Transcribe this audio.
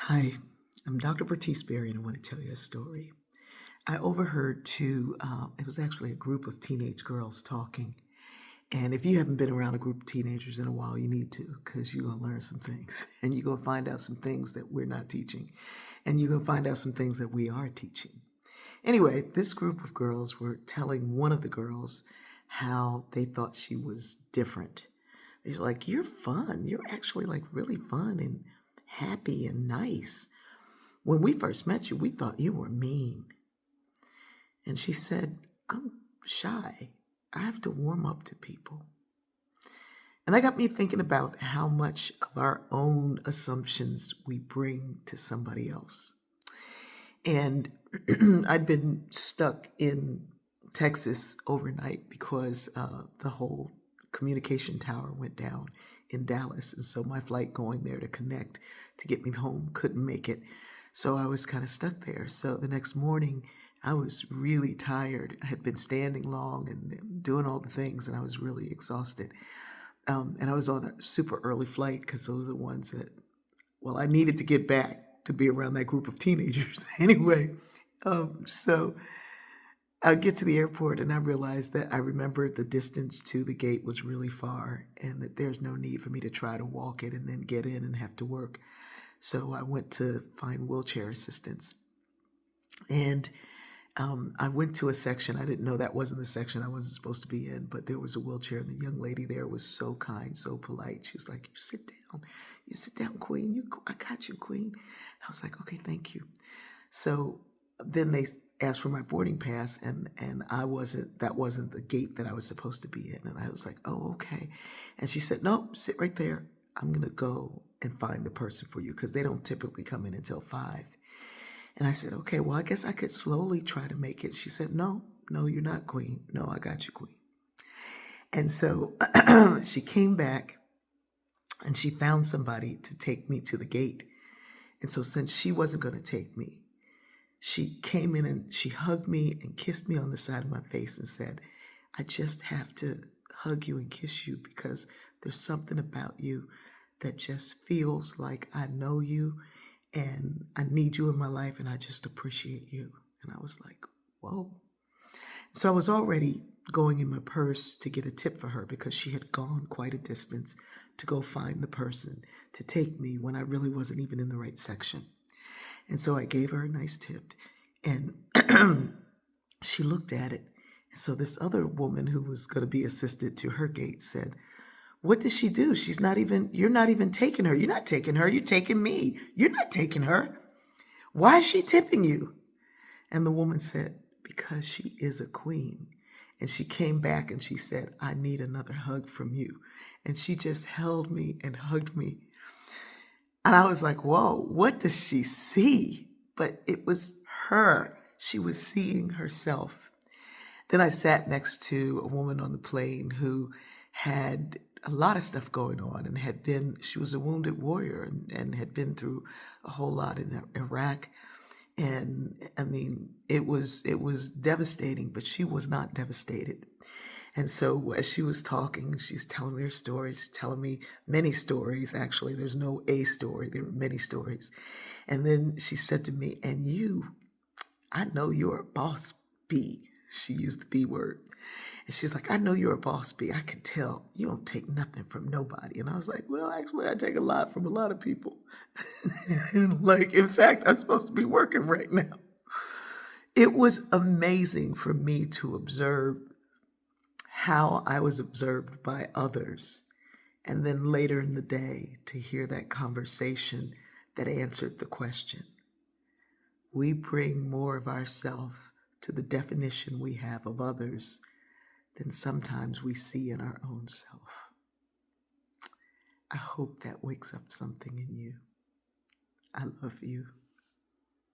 Hi, I'm Dr. Bertice Berry, and I want to tell you a story. I overheard it was actually a group of teenage girls talking. And if you haven't been around a group of teenagers in a while, you need to, because you're going to learn some things. And you're going to find out some things that we're not teaching. And you're going to find out some things that we are teaching. Anyway, this group of girls were telling one of the girls how they thought she was different. They're like, "You're fun. You're actually like really fun and happy and nice. When we first met you, we thought you were mean." And she said, "I'm shy. I have to warm up to people." And that got me thinking about how much of our own assumptions we bring to somebody else. And I'd been stuck in Texas overnight because the whole communication tower went down in Dallas. And so my flight going there to connect to get me home couldn't make it. So I was kind of stuck there. So the next morning, I was really tired. I had been standing long and doing all the things, and I was really exhausted. And I was on a super early flight because those are the ones that, well, I needed to get back to be around that group of teenagers anyway. So I get to the airport and I realized that I remembered the distance to the gate was really far and that there's no need for me to try to walk it and then get in and have to work. So I went to find wheelchair assistance. And I went to a section. I didn't know that wasn't the section I wasn't supposed to be in, but there was a wheelchair, and the young lady there was so kind, so polite. She was like, "You sit down. You sit down, Queen. I got you, Queen." I was like, "Okay, thank you." So then they asked for my boarding pass, and that wasn't the gate that I was supposed to be in. And I was like, "Oh, okay." And she said, "Nope, sit right there. I'm gonna go and find the person for you because they don't typically come in until 5." And I said, "Okay, well, I guess I could slowly try to make it." She said, "No, no, you're not, Queen. No, I got you, Queen." And so she came back and she found somebody to take me to the gate. And so since she wasn't going to take me, she came in and she hugged me and kissed me on the side of my face and said, "I just have to hug you and kiss you because there's something about you that just feels like I know you and I need you in my life and I just appreciate you." And I was like, whoa. So I was already going in my purse to get a tip for her because she had gone quite a distance to go find the person to take me when I really wasn't even in the right section. And so I gave her a nice tip and she looked at it. And so this other woman who was going to be assisted to her gate said, "What did she do? You're not even taking her. You're not taking her. You're taking me. You're not taking her. Why is she tipping you?" And the woman said, "Because she is a queen." And she came back and she said, "I need another hug from you." And she just held me and hugged me. And I was like, whoa, what does she see? But it was her. She was seeing herself. Then I sat next to a woman on the plane who had a lot of stuff going on and she was a wounded warrior and had been through a whole lot in Iraq. And I mean, it was devastating, but she was not devastated. And so as she was talking, she's telling me her stories, telling me many stories. Actually, there's no a story, there were many stories. And then she said to me, "And you, I know you're a boss bee." She used the B word. And she's like, "I know you're a boss bee. I can tell you don't take nothing from nobody." And I was like, "Well, actually, I take a lot from a lot of people." Like, in fact, I'm supposed to be working right now. It was amazing for me to observe how I was observed by others. And then later in the day, to hear that conversation that answered the question. We bring more of ourselves to the definition we have of others than sometimes we see in our own self. I hope that wakes up something in you. I love you.